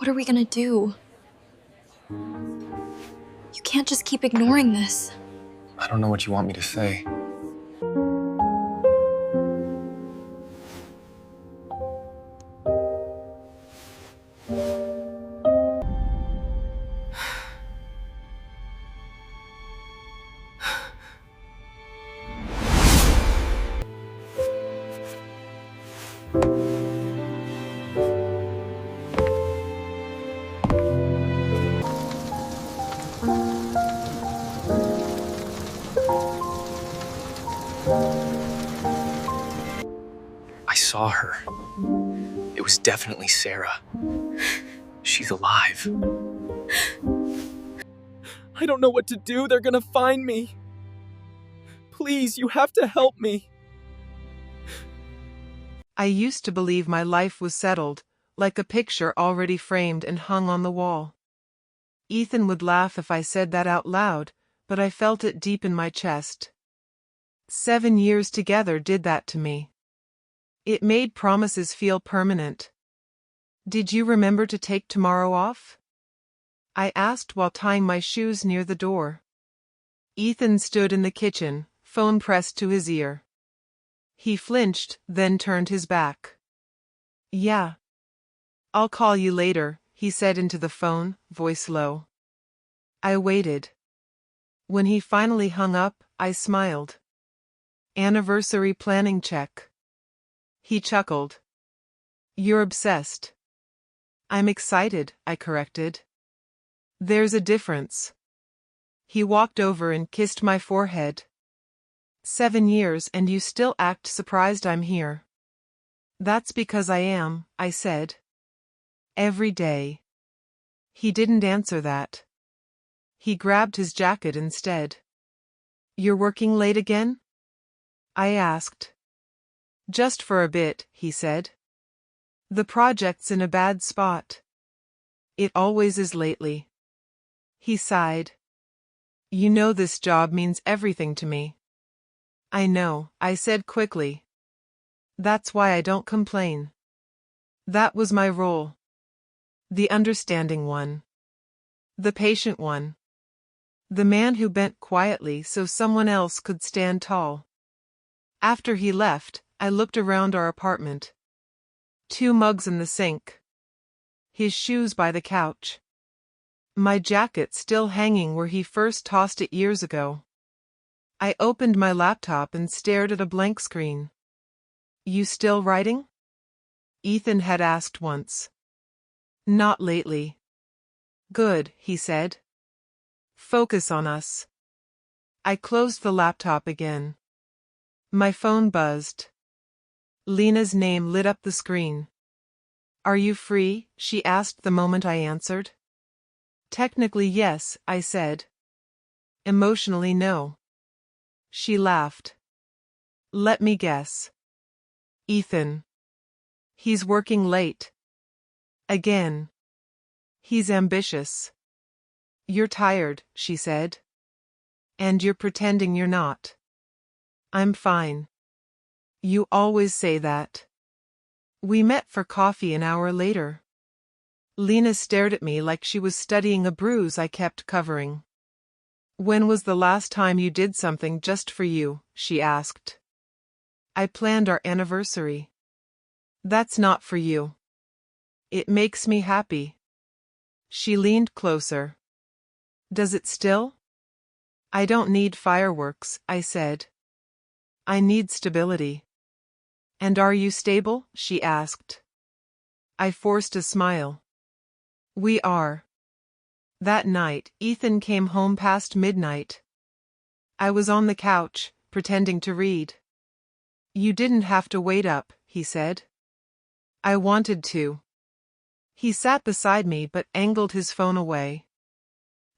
What are we gonna do? You can't just keep ignoring this. I don't know what you want me to say. I saw her. It was definitely Sarah. She's alive. I don't know what to do. They're gonna find me. Please, you have to help me. I used to believe my life was settled, like a picture already framed and hung on the wall. Ethan would laugh if I said that out loud, but I felt it deep in my chest. 7 years together did that to me. It made promises feel permanent. Did you remember to take tomorrow off? I asked while tying my shoes near the door. Ethan stood in the kitchen, phone pressed to his ear. He flinched, then turned his back. Yeah. I'll call you later, he said into the phone, voice low. I waited. When he finally hung up, I smiled. Anniversary planning check. He chuckled. You're obsessed. I'm excited, I corrected. There's a difference. He walked over and kissed my forehead. 7 years and you still act surprised I'm here. That's because I am, I said. Every day. He didn't answer that. He grabbed his jacket instead. You're working late again? I asked. Just for a bit, he said. The project's in a bad spot. It always is lately. He sighed. You know this job means everything to me. I know, I said quickly. That's why I don't complain. That was my role. The understanding one. The patient one. The man who bent quietly so someone else could stand tall. After he left, I looked around our apartment. 2 mugs in the sink. His shoes by the couch. My jacket still hanging where he first tossed it years ago. I opened my laptop and stared at a blank screen. You still writing? Ethan had asked once. Not lately. Good, he said. Focus on us. I closed the laptop again. My phone buzzed. Lena's name lit up the screen. Are you free? She asked the moment I answered. Technically yes, I said. Emotionally no. She laughed. Let me guess. Ethan. He's working late. Again. He's ambitious. You're tired, she said. And you're pretending you're not. I'm fine. You always say that. We met for coffee an hour later. Lena stared at me like she was studying a bruise I kept covering. When was the last time you did something just for you? She asked. I planned our anniversary. That's not for you. It makes me happy. She leaned closer. Does it still? I don't need fireworks, I said. I need stability. And are you stable? She asked. I forced a smile. We are. That night, Ethan came home past midnight. I was on the couch, pretending to read. You didn't have to wait up, he said. I wanted to. He sat beside me but angled his phone away.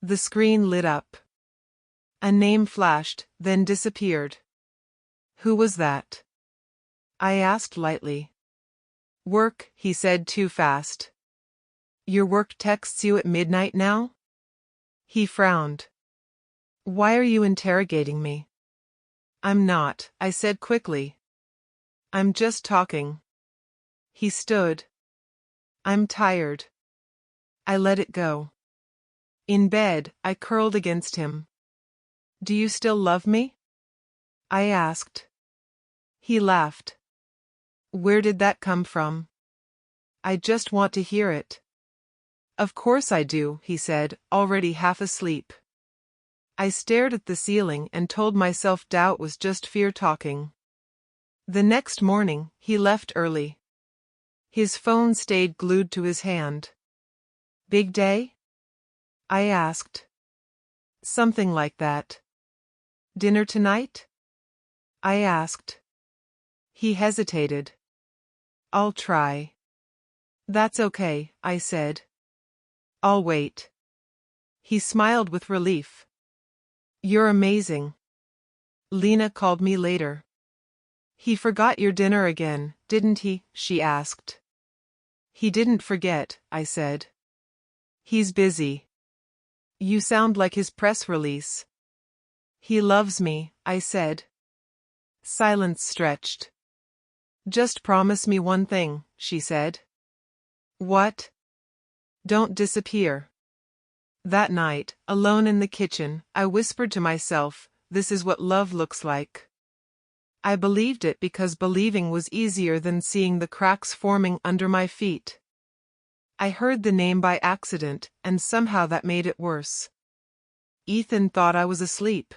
The screen lit up. A name flashed, then disappeared. Who was that? I asked lightly. Work, he said too fast. Your work texts you at midnight now? He frowned. Why are you interrogating me? I'm not, I said quickly. I'm just talking. He stood. I'm tired. I let it go. In bed, I curled against him. Do you still love me? I asked. He laughed. Where did that come from? I just want to hear it. Of course I do, he said, already half asleep. I stared at the ceiling and told myself doubt was just fear talking. The next morning, he left early. His phone stayed glued to his hand. Big day? I asked. Something like that. Dinner tonight? I asked. He hesitated. I'll try. That's okay, I said. I'll wait. He smiled with relief. You're amazing. Lena called me later. He forgot your dinner again, didn't he? She asked. He didn't forget, I said. He's busy. You sound like his press release. He loves me, I said. Silence stretched. Just promise me one thing, she said. What? Don't disappear. That night, alone in the kitchen, I whispered to myself, this is what love looks like. I believed it because believing was easier than seeing the cracks forming under my feet. I heard the name by accident, and somehow that made it worse. Ethan thought I was asleep.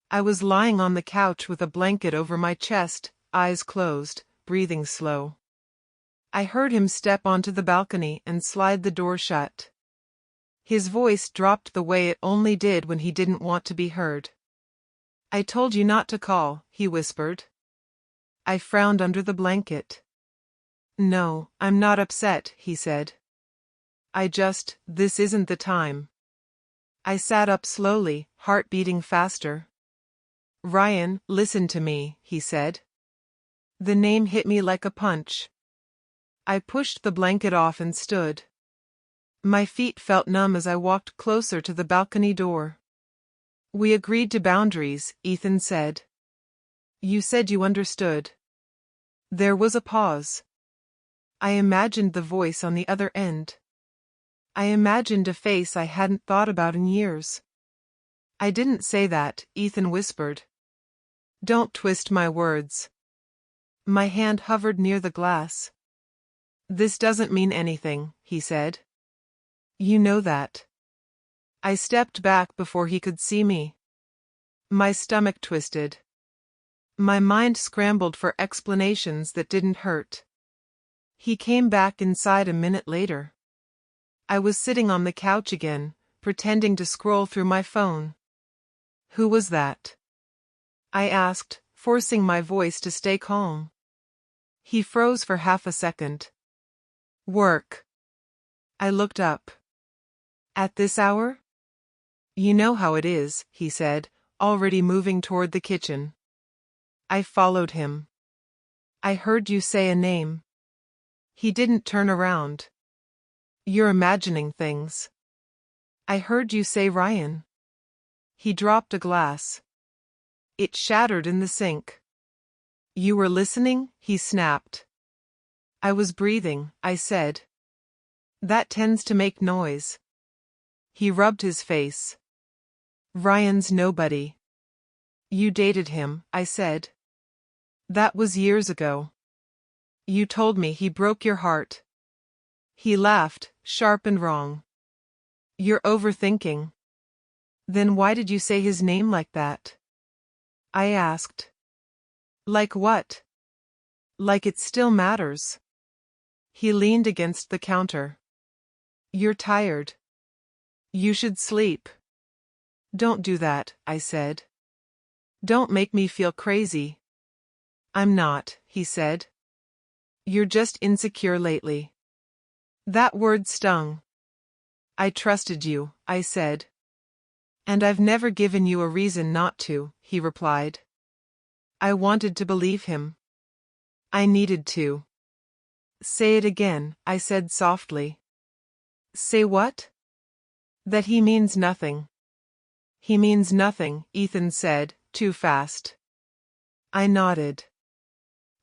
I was lying on the couch with a blanket over my chest, eyes closed, breathing slow. I heard him step onto the balcony and slide the door shut. His voice dropped the way it only did when he didn't want to be heard. I told you not to call, he whispered. I frowned under the blanket. No, I'm not upset, he said. This isn't the time. I sat up slowly, heart beating faster. Ryan, listen to me, he said. The name hit me like a punch. I pushed the blanket off and stood. My feet felt numb as I walked closer to the balcony door. We agreed to boundaries, Ethan said. You said you understood. There was a pause. I imagined the voice on the other end. I imagined a face I hadn't thought about in years. I didn't say that, Ethan whispered. Don't twist my words. My hand hovered near the glass. This doesn't mean anything, he said. You know that. I stepped back before he could see me. My stomach twisted. My mind scrambled for explanations that didn't hurt. He came back inside a minute later. I was sitting on the couch again, pretending to scroll through my phone. Who was that? I asked, forcing my voice to stay calm. He froze for half a second. Work. I looked up. At this hour? You know how it is, he said, already moving toward the kitchen. I followed him. I heard you say a name. He didn't turn around. You're imagining things. I heard you say Ryan. He dropped a glass. It shattered in the sink. You were listening? He snapped. I was breathing, I said. That tends to make noise. He rubbed his face. Ryan's nobody. You dated him, I said. That was years ago. You told me he broke your heart. He laughed, sharp and wrong. You're overthinking. Then why did you say his name like that? I asked. Like what? Like it still matters. He leaned against the counter. You're tired. You should sleep. Don't do that, I said. Don't make me feel crazy. I'm not, he said. You're just insecure lately. That word stung. I trusted you, I said. And I've never given you a reason not to, he replied. I wanted to believe him. I needed to. Say it again, I said softly. Say what? That he means nothing. He means nothing, Ethan said, too fast. I nodded.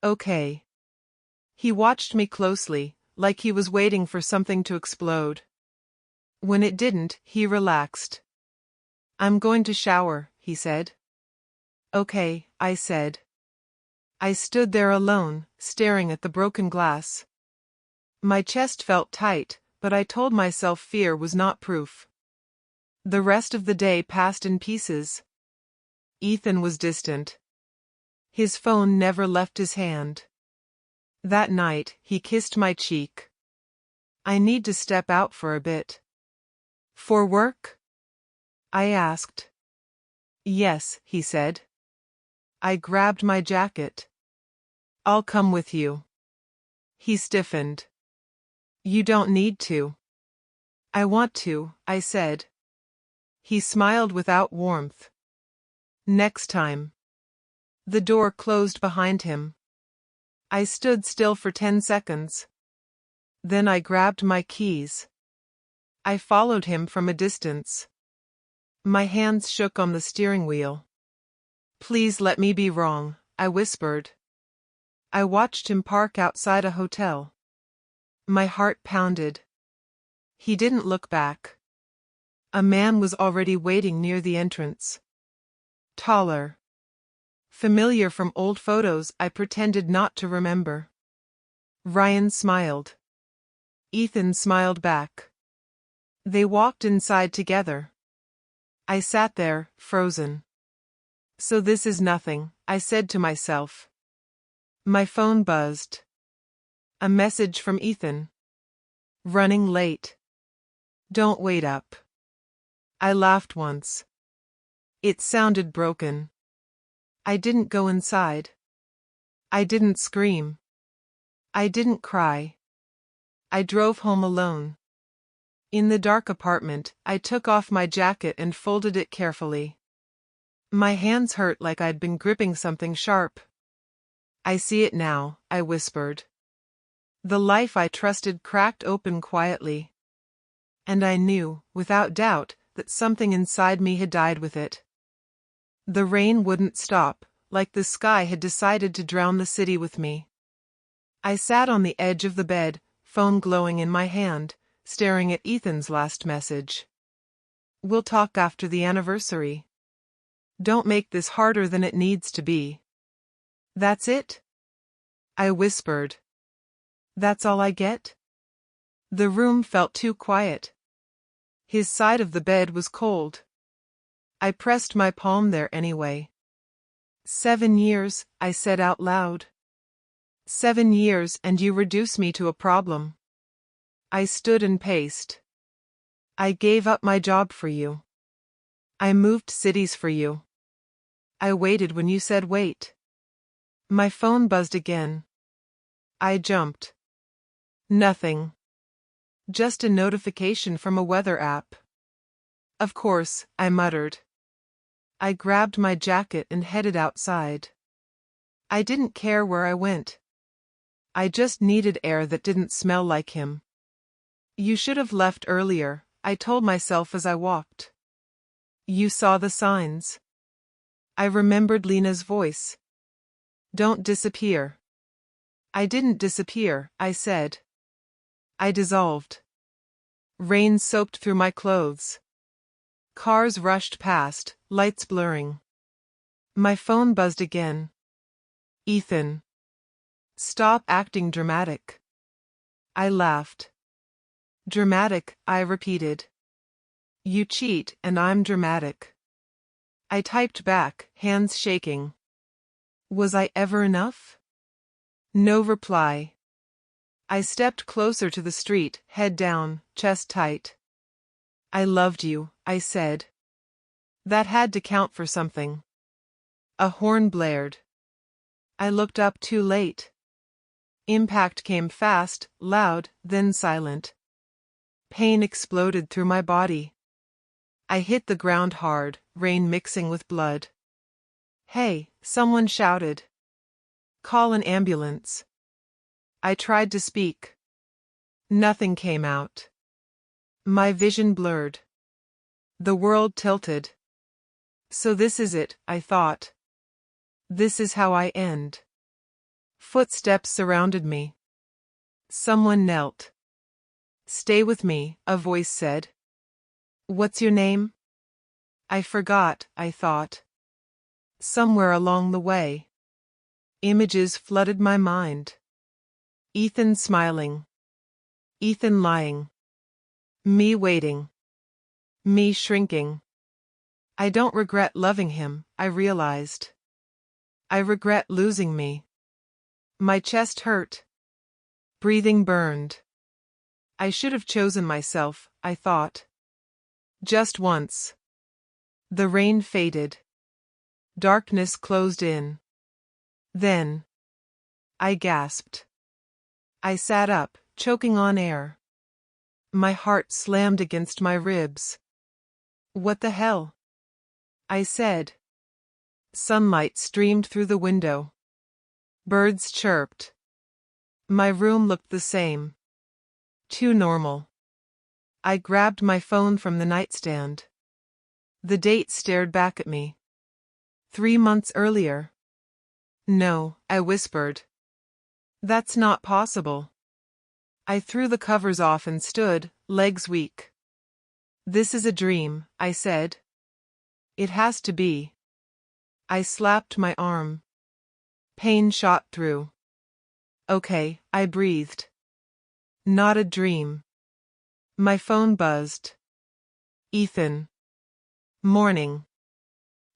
Okay. He watched me closely, like he was waiting for something to explode. When it didn't, he relaxed. I'm going to shower, he said. Okay, I said. I stood there alone, staring at the broken glass. My chest felt tight, but I told myself fear was not proof. The rest of the day passed in pieces. Ethan was distant. His phone never left his hand. That night, he kissed my cheek. I need to step out for a bit. For work? I asked. Yes, he said. I grabbed my jacket. I'll come with you. He stiffened. You don't need to. I want to, I said. He smiled without warmth. Next time. The door closed behind him. I stood still for 10 seconds. Then I grabbed my keys. I followed him from a distance. My hands shook on the steering wheel. Please let me be wrong, I whispered. I watched him park outside a hotel. My heart pounded. He didn't look back. A man was already waiting near the entrance. Taller. Familiar from old photos I pretended not to remember. Ryan smiled. Ethan smiled back. They walked inside together. I sat there, frozen. So this is nothing, I said to myself. My phone buzzed. A message from Ethan. Running late. Don't wait up. I laughed once. It sounded broken. I didn't go inside. I didn't scream. I didn't cry. I drove home alone. In the dark apartment, I took off my jacket and folded it carefully. My hands hurt like I'd been gripping something sharp. I see it now, I whispered. The life I trusted cracked open quietly. And I knew, without doubt, that something inside me had died with it. The rain wouldn't stop, like the sky had decided to drown the city with me. I sat on the edge of the bed, phone glowing in my hand, staring at Ethan's last message. We'll talk after the anniversary. Don't make this harder than it needs to be. That's it? I whispered. That's all I get? The room felt too quiet. His side of the bed was cold. I pressed my palm there anyway. 7 years, I said out loud. 7 years and you reduce me to a problem. I stood and paced. I gave up my job for you. I moved cities for you. I waited when you said wait. My phone buzzed again. I jumped. Nothing. Just a notification from a weather app. Of course, I muttered. I grabbed my jacket and headed outside. I didn't care where I went. I just needed air that didn't smell like him. You should have left earlier, I told myself as I walked. You saw the signs. I remembered Lena's voice. Don't disappear. I didn't disappear, I said. I dissolved. Rain soaked through my clothes. Cars rushed past, lights blurring. My phone buzzed again. Ethan. Stop acting dramatic. I laughed. Dramatic, I repeated. You cheat and I'm dramatic. I typed back, hands shaking. Was I ever enough? No reply. I stepped closer to the street, head down, chest tight. I loved you, I said. That had to count for something. A horn blared. I looked up too late. Impact came fast, loud, then silent. Pain exploded through my body. I hit the ground hard, rain mixing with blood. Hey, someone shouted. Call an ambulance. I tried to speak. Nothing came out. My vision blurred. The world tilted. So this is it, I thought. This is how I end. Footsteps surrounded me. Someone knelt. Stay with me, a voice said. What's your name? I forgot, I thought. Somewhere along the way. Images flooded my mind. Ethan smiling. Ethan lying. Me waiting. Me shrinking. I don't regret loving him, I realized. I regret losing me. My chest hurt. Breathing burned. I should have chosen myself, I thought. Just once. The rain faded. Darkness closed in. Then. I gasped. I sat up, choking on air. My heart slammed against my ribs. What the hell? I said. Sunlight streamed through the window. Birds chirped. My room looked the same. Too normal. I grabbed my phone from the nightstand. The date stared back at me. 3 months earlier. No, I whispered. That's not possible. I threw the covers off and stood, legs weak. This is a dream, I said. It has to be. I slapped my arm. Pain shot through. Okay, I breathed. Not a dream. My phone buzzed. Ethan. Morning.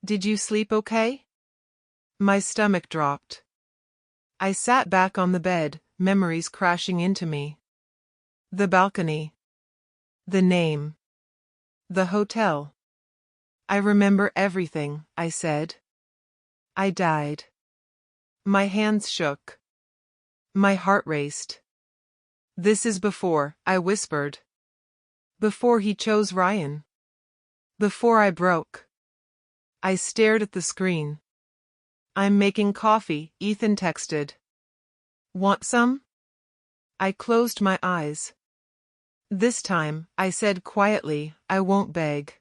Did you sleep okay? My stomach dropped. I sat back on the bed, memories crashing into me. The balcony. The name. The hotel. I remember everything, I said. I died. My hands shook. My heart raced. This is before, I whispered. Before he chose Ryan. Before I broke. I stared at the screen. I'm making coffee, Ethan texted. Want some? I closed my eyes. This time, I said quietly, I won't beg.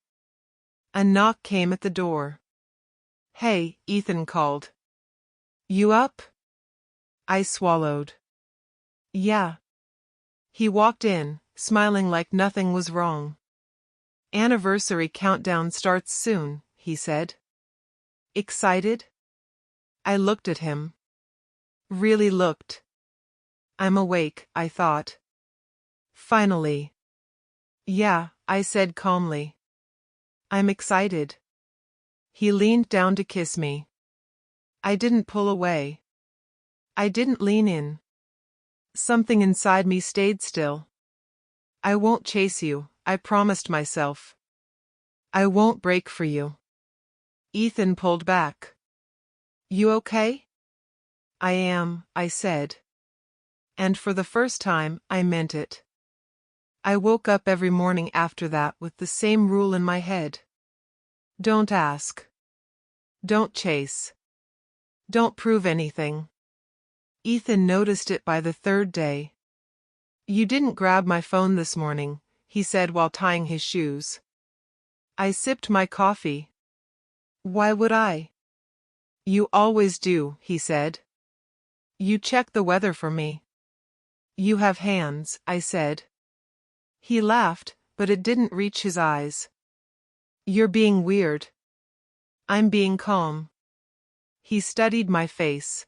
A knock came at the door. Hey, Ethan called. You up? I swallowed. Yeah. He walked in, smiling like nothing was wrong. Anniversary countdown starts soon, he said. Excited? I looked at him. Really looked. I'm awake, I thought. Finally. Yeah, I said calmly. I'm excited. He leaned down to kiss me. I didn't pull away. I didn't lean in. Something inside me stayed still. I won't chase you, I promised myself. I won't break for you. Ethan pulled back. You okay? I am, I said. And for the first time, I meant it. I woke up every morning after that with the same rule in my head. Don't ask. Don't chase. Don't prove anything. Ethan noticed it by the 3rd day. You didn't grab my phone this morning, he said while tying his shoes. I sipped my coffee. Why would I? You always do, he said. You check the weather for me. You have hands, I said. He laughed, but it didn't reach his eyes. You're being weird. I'm being calm. He studied my face.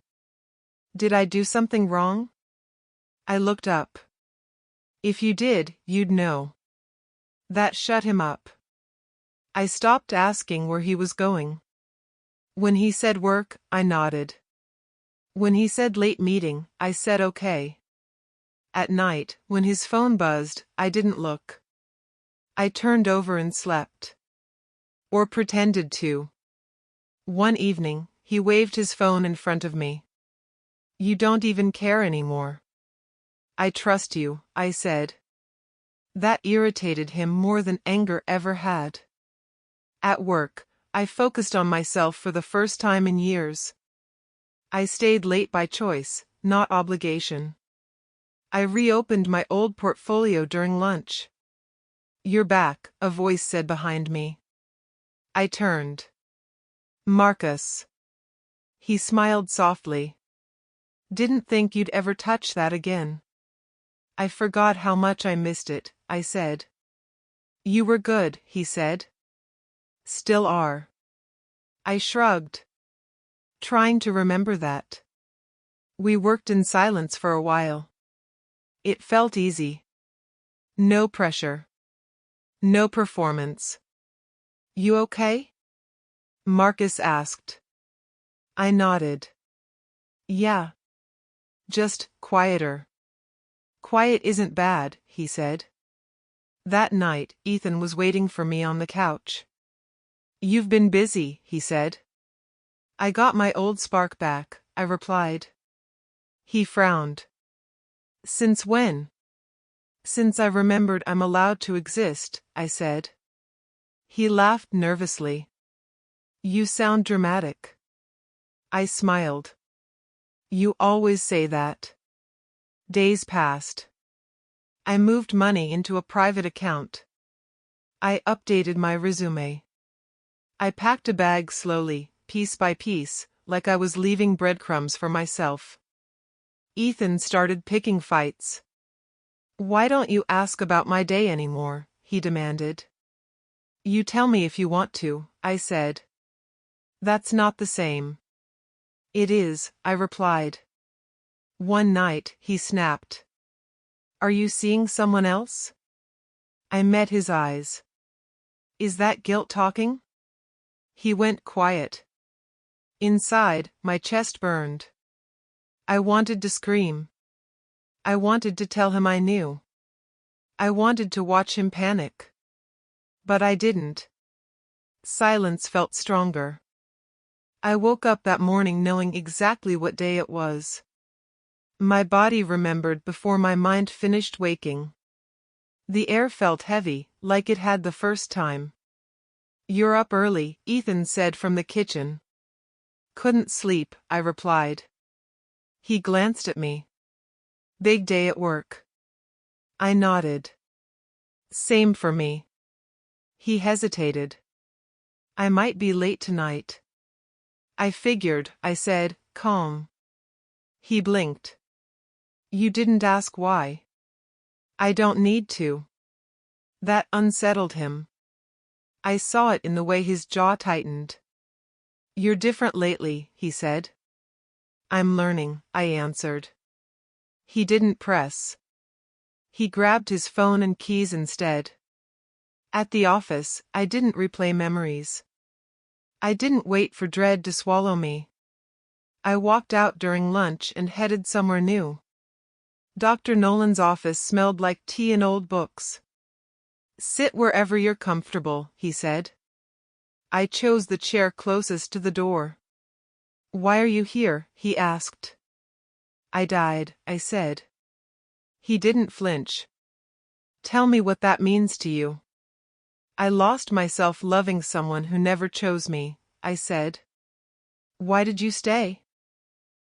Did I do something wrong? I looked up. If you did, you'd know. That shut him up. I stopped asking where he was going. When he said work, I nodded. When he said late meeting, I said okay. At night, when his phone buzzed, I didn't look. I turned over and slept. Or pretended to. One evening, he waved his phone in front of me. You don't even care anymore. I trust you, I said. That irritated him more than anger ever had. At work, I focused on myself for the first time in years. I stayed late by choice, not obligation. I reopened my old portfolio during lunch. You're back, a voice said behind me. I turned. Marcus. He smiled softly. Didn't think you'd ever touch that again. I forgot how much I missed it, I said. You were good, he said. Still are. I shrugged, trying to remember that. We worked in silence for a while. It felt easy. No pressure. No performance. You okay? Marcus asked. I nodded. Yeah. Just quieter. Quiet isn't bad, he said. That night, Ethan was waiting for me on the couch. You've been busy, he said. I got my old spark back, I replied. He frowned. Since when? Since I remembered I'm allowed to exist, I said. He laughed nervously. You sound dramatic. I smiled. You always say that. Days passed. I moved money into a private account. I updated my resume. I packed a bag slowly, piece by piece, like I was leaving breadcrumbs for myself. Ethan started picking fights. Why don't you ask about my day anymore? He demanded. You tell me if you want to, I said. That's not the same. It is, I replied. One night, he snapped. Are you seeing someone else? I met his eyes. Is that guilt talking? He went quiet. Inside, my chest burned. I wanted to scream. I wanted to tell him I knew. I wanted to watch him panic. But I didn't. Silence felt stronger. I woke up that morning knowing exactly what day it was. My body remembered before my mind finished waking. The air felt heavy, like it had the first time. You're up early, Ethan said from the kitchen. Couldn't sleep, I replied. He glanced at me. Big day at work. I nodded. Same for me. He hesitated. I might be late tonight. I figured, I said, calm. He blinked. You didn't ask why. I don't need to. That unsettled him. I saw it in the way his jaw tightened. You're different lately, he said. I'm learning, I answered. He didn't press. He grabbed his phone and keys instead. At the office, I didn't replay memories. I didn't wait for dread to swallow me. I walked out during lunch and headed somewhere new. Dr. Nolan's office smelled like tea and old books. Sit wherever you're comfortable, he said. I chose the chair closest to the door. Why are you here? He asked. I died, I said. He didn't flinch. Tell me what that means to you. I lost myself loving someone who never chose me, I said. Why did you stay?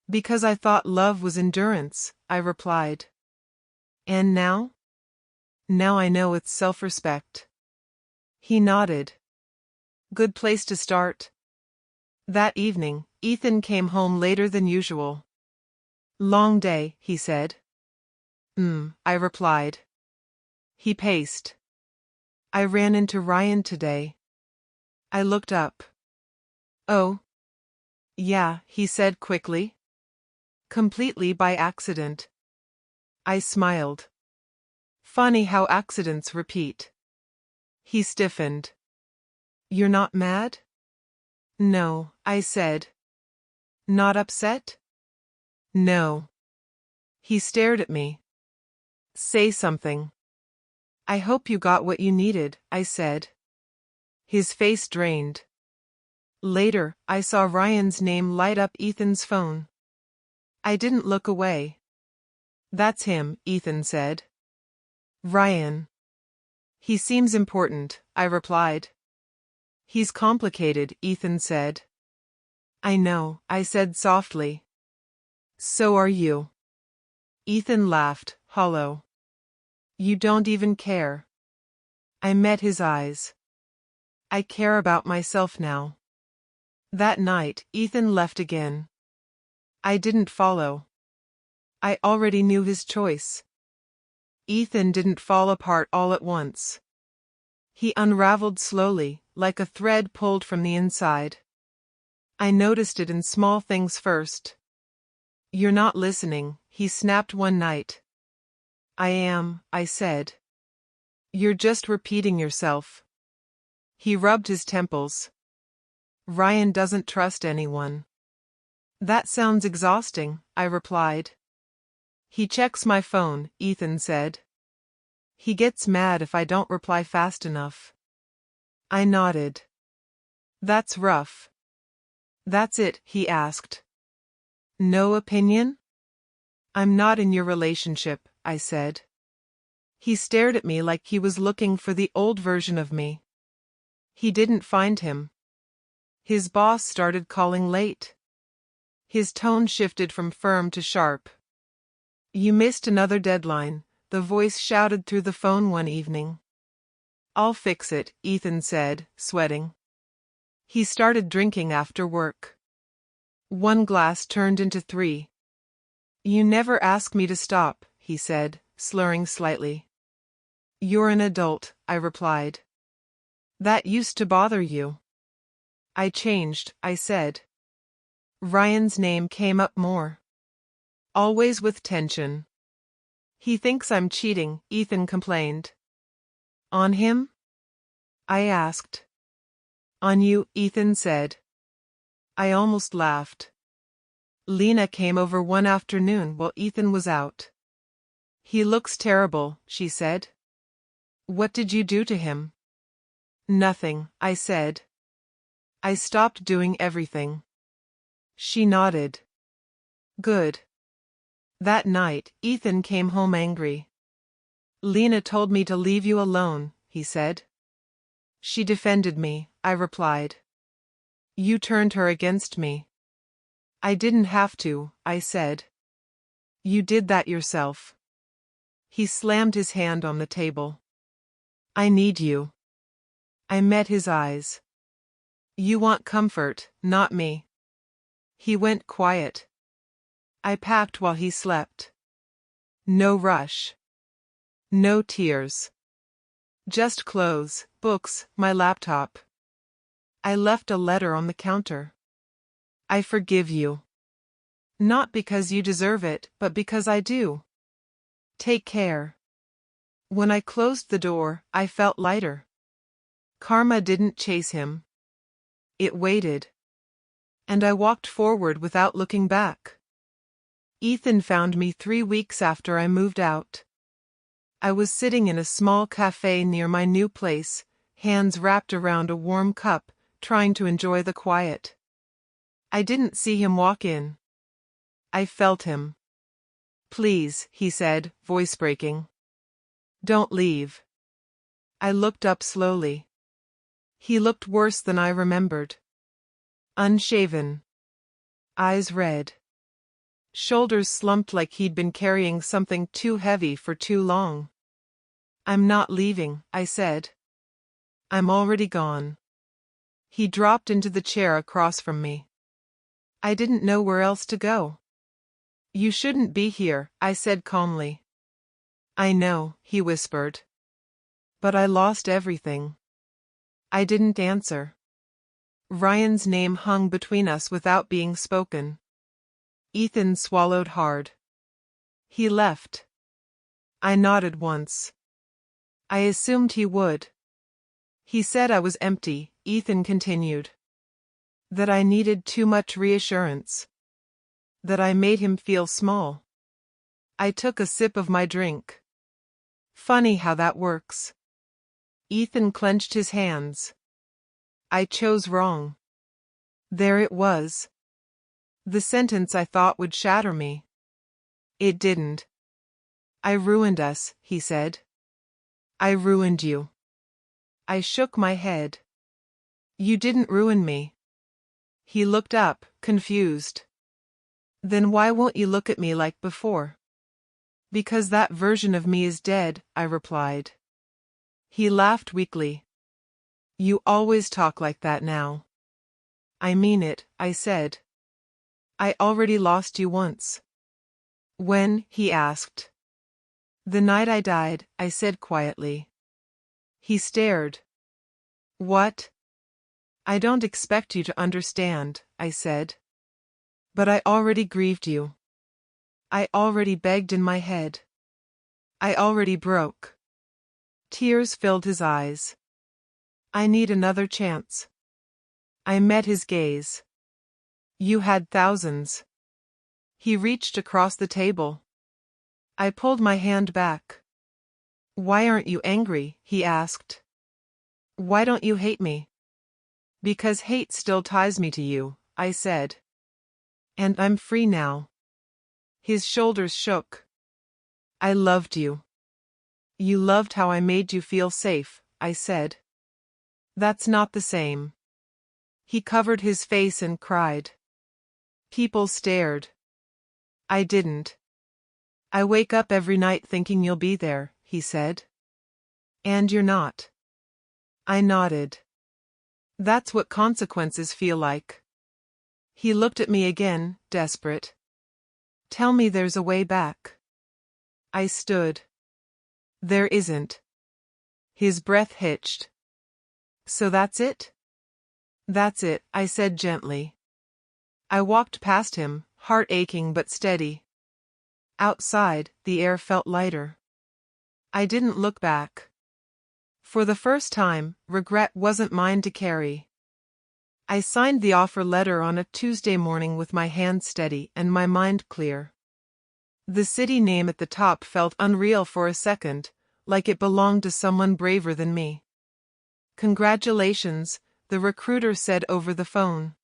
Because I thought love was endurance, I replied. And now? Now I know it's self-respect. He nodded. Good place to start. That evening, Ethan came home later than usual. Long day, he said. I replied. He paced. I ran into Ryan today. I looked up. Oh. Yeah, he said quickly. Completely by accident. I smiled. Funny how accidents repeat. He stiffened. You're not mad? No, I said. Not upset? No. He stared at me. Say something. I hope you got what you needed, I said. His face drained. Later, I saw Ryan's name light up Ethan's phone. I didn't look away. That's him, Ethan said. Ryan. He seems important, I replied. He's complicated, Ethan said. I know, I said softly. So are you. Ethan laughed, hollow. You don't even care. I met his eyes. I care about myself now. That night, Ethan left again. I didn't follow. I already knew his choice. Ethan didn't fall apart all at once. He unraveled slowly, like a thread pulled from the inside. I noticed it in small things first. "You're not listening," he snapped one night. "I am," I said. "You're just repeating yourself." He rubbed his temples. "Ryan doesn't trust anyone." "That sounds exhausting," I replied. "He checks my phone," Ethan said. "He gets mad if I don't reply fast enough." I nodded. "That's rough." "That's it?" he asked. "No opinion?" "I'm not in your relationship," I said. He stared at me like he was looking for the old version of me. He didn't find him. His boss started calling late. His tone shifted from firm to sharp. "You missed another deadline," the voice shouted through the phone one evening. "I'll fix it," Ethan said, sweating. He started drinking after work. One glass turned into 3. "You never ask me to stop," he said, slurring slightly. "You're an adult," I replied. "That used to bother you." "I changed," I said. Ryan's name came up more. Always with tension. "He thinks I'm cheating," Ethan complained. "On him?" I asked. "On you," Ethan said. I almost laughed. Lena came over one afternoon while Ethan was out. "He looks terrible," she said. "What did you do to him?" "Nothing," I said. "I stopped doing everything." She nodded. "Good." That night, Ethan came home angry. "Lena told me to leave you alone," he said. "She defended me," I replied. "You turned her against me." "I didn't have to," I said. "You did that yourself." He slammed his hand on the table. "I need you." I met his eyes. "You want comfort, not me." He went quiet. I packed while he slept. No rush. No tears. Just clothes, books, my laptop. I left a letter on the counter. "I forgive you. Not because you deserve it, but because I do. Take care." When I closed the door, I felt lighter. Karma didn't chase him. It waited. And I walked forward without looking back. Ethan found me 3 weeks after I moved out. I was sitting in a small café near my new place, hands wrapped around a warm cup, trying to enjoy the quiet. I didn't see him walk in. I felt him. "Please," he said, voice breaking. "Don't leave." I looked up slowly. He looked worse than I remembered. Unshaven. Eyes red. Shoulders slumped like he'd been carrying something too heavy for too long. "I'm not leaving," I said. "I'm already gone." He dropped into the chair across from me. I didn't know where else to go. "You shouldn't be here," I said calmly. "I know," he whispered. "But I lost everything." I didn't answer. Ryan's name hung between us without being spoken. Ethan swallowed hard. He left. I nodded once. I assumed he would. "He said I was empty," Ethan continued. "That I needed too much reassurance. That I made him feel small." I took a sip of my drink. Funny how that works. Ethan clenched his hands. I chose wrong. There it was. The sentence I thought would shatter me. It didn't. "I ruined us," he said. "I ruined you." I shook my head. "You didn't ruin me." He looked up, confused. "Then why won't you look at me like before?" "Because that version of me is dead," I replied. He laughed weakly. "You always talk like that now." "I mean it," I said. "I already lost you once." "When?" he asked. "The night I died," I said quietly. He stared. What? I don't expect you to understand, I said. But I already grieved you. I already begged in my head. I already broke. Tears filled his eyes. I need another chance. I met his gaze. You had thousands. He reached across the table. I pulled my hand back. Why aren't you angry? He asked. Why don't you hate me? Because hate still ties me to you, I said. And I'm free now. His shoulders shook. I loved you. You loved how I made you feel safe, I said. That's not the same. He covered his face and cried. People stared. I didn't. I wake up every night thinking you'll be there, he said. And you're not. I nodded. That's what consequences feel like. He looked at me again, desperate. Tell me there's a way back. I stood. There isn't. His breath hitched. So that's it? That's it, I said gently. I walked past him, heart aching but steady. Outside, the air felt lighter. I didn't look back. For the first time, regret wasn't mine to carry. I signed the offer letter on a Tuesday morning with my hand steady and my mind clear. The city name at the top felt unreal for a second, like it belonged to someone braver than me. Congratulations, the recruiter said over the phone.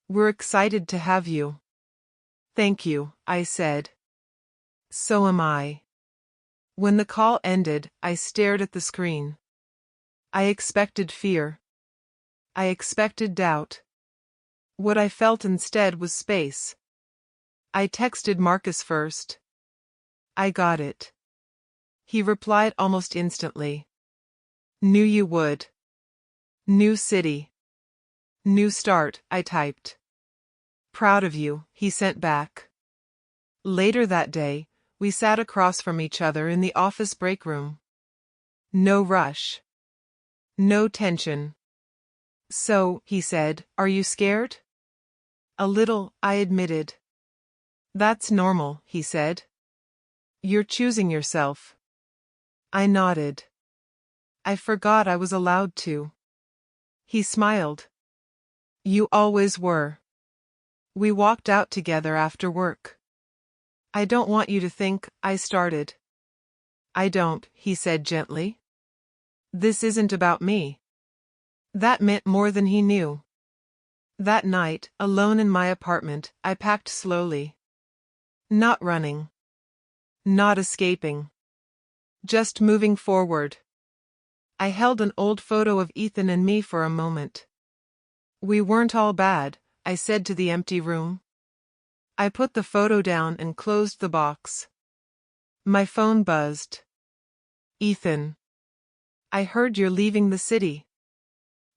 We're excited to have you. Thank you, I said. So am I. When the call ended, I stared at the screen. I expected fear. I expected doubt. What I felt instead was space. I texted Marcus first. I got it. He replied almost instantly. Knew you would. New city. New start, I typed. Proud of you, he sent back. Later that day, we sat across from each other in the office break room. No rush. No tension. So, he said, are you scared? A little, I admitted. That's normal, he said. You're choosing yourself. I nodded. I forgot I was allowed to. He smiled. You always were. We walked out together after work. I don't want you to think, I started. I don't, he said gently. This isn't about me. That meant more than he knew. That night, alone in my apartment, I packed slowly. Not running. Not escaping. Just moving forward. I held an old photo of Ethan and me for a moment. We weren't all bad, I said to the empty room. I put the photo down and closed the box. My phone buzzed. Ethan. I heard you're leaving the city.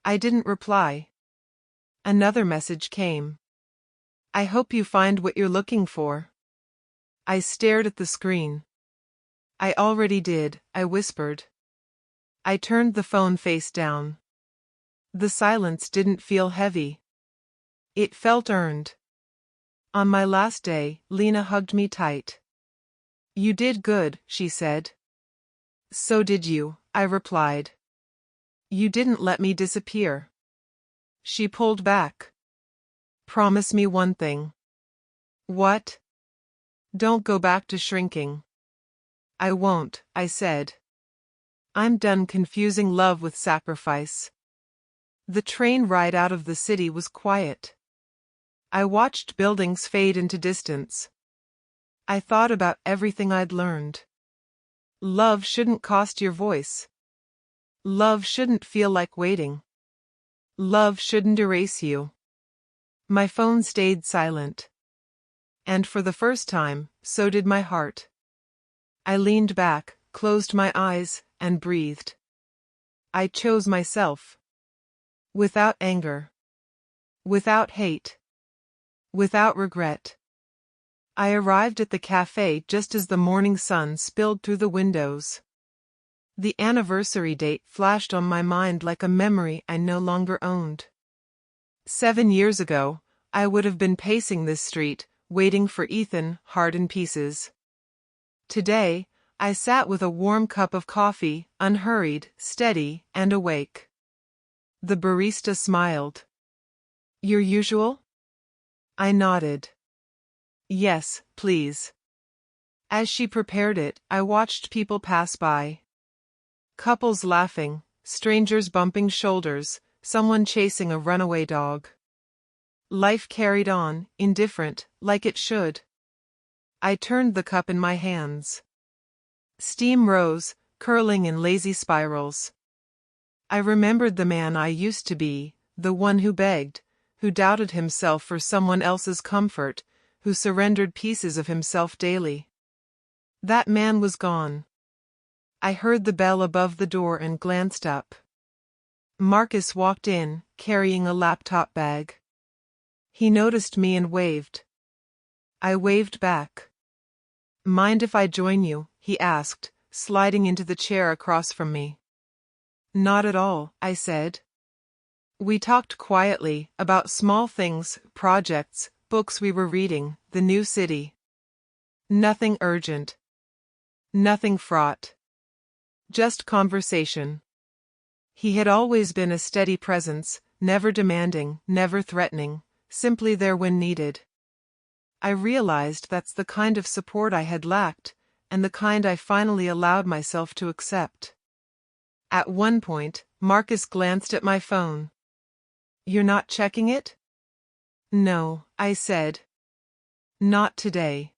I didn't reply. Another message came. I hope you find what you're looking for. I stared at the screen. I already did, I whispered. I turned the phone face down. The silence didn't feel heavy. It felt earned. On my last day, Lena hugged me tight. You did good, she said. So did you, I replied. You didn't let me disappear. She pulled back. Promise me one thing. What? Don't go back to shrinking. I won't, I said. I'm done confusing love with sacrifice. The train ride out of the city was quiet. I watched buildings fade into distance. I thought about everything I'd learned. Love shouldn't cost your voice. Love shouldn't feel like waiting. Love shouldn't erase you. My phone stayed silent. And for the first time, so did my heart. I leaned back, closed my eyes, and breathed. I chose myself. Without anger. Without hate. Without regret. I arrived at the café just as the morning sun spilled through the windows. The anniversary date flashed on my mind like a memory I no longer owned. 7 years ago, I would have been pacing this street, waiting for Ethan, heart in pieces. Today, I sat with a warm cup of coffee, unhurried, steady, and awake. The barista smiled. "Your usual?" I nodded. "Yes, please." As she prepared it, I watched people pass by. Couples laughing, strangers bumping shoulders, someone chasing a runaway dog. Life carried on, indifferent, like it should. I turned the cup in my hands. Steam rose, curling in lazy spirals. I remembered the man I used to be, the one who begged, who doubted himself for someone else's comfort, who surrendered pieces of himself daily. That man was gone. I heard the bell above the door and glanced up. Marcus walked in, carrying a laptop bag. He noticed me and waved. I waved back. "Mind if I join you?" he asked, sliding into the chair across from me. "Not at all," I said. We talked quietly, about small things, projects, books we were reading, the new city. Nothing urgent. Nothing fraught. Just conversation. He had always been a steady presence, never demanding, never threatening, simply there when needed. I realized that's the kind of support I had lacked, and the kind I finally allowed myself to accept. At one point, Marcus glanced at my phone. "You're not checking it?" "No," I said. "Not today.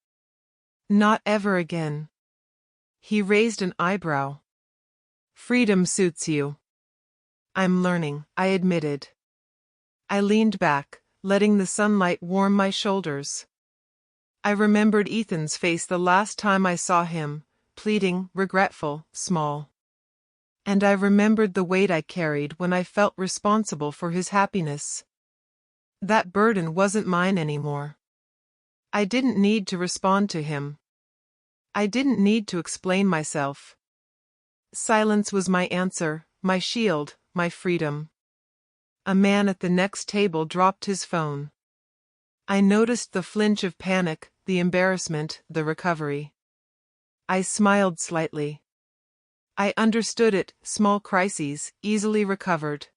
Not ever again." He raised an eyebrow. "Freedom suits you." "I'm learning," I admitted. I leaned back, letting the sunlight warm my shoulders. I remembered Ethan's face the last time I saw him, pleading, regretful, small. And I remembered the weight I carried when I felt responsible for his happiness. That burden wasn't mine anymore. I didn't need to respond to him. I didn't need to explain myself. Silence was my answer, my shield, my freedom. A man at the next table dropped his phone. I noticed the flinch of panic, the embarrassment, the recovery. I smiled slightly. I understood it, small crises, easily recovered.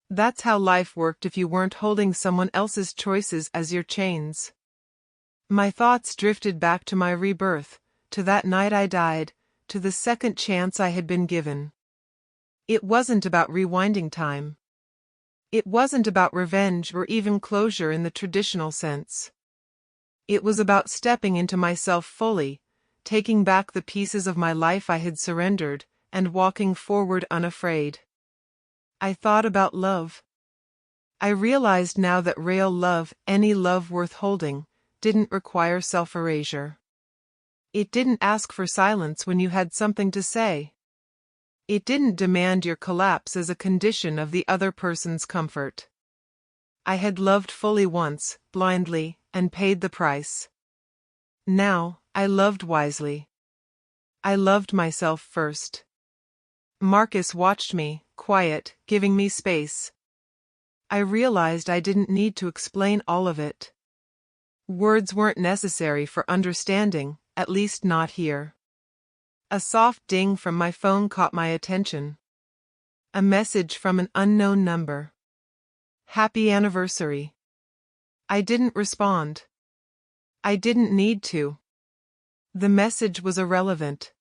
That's how life worked if you weren't holding someone else's choices as your chains. My thoughts drifted back to my rebirth, to that night I died, to the second chance I had been given. It wasn't about rewinding time. It wasn't about revenge or even closure in the traditional sense. It was about stepping into myself fully, taking back the pieces of my life I had surrendered, and walking forward unafraid. I thought about love. I realized now that real love, any love worth holding, didn't require self-erasure. It didn't ask for silence when you had something to say. It didn't demand your collapse as a condition of the other person's comfort. I had loved fully once, blindly, and paid the price. Now, I loved wisely. I loved myself first. Marcus watched me, quiet, giving me space. I realized I didn't need to explain all of it. Words weren't necessary for understanding, at least not here. A soft ding from my phone caught my attention. A message from an unknown number. "Happy anniversary." I didn't respond. I didn't need to. The message was irrelevant.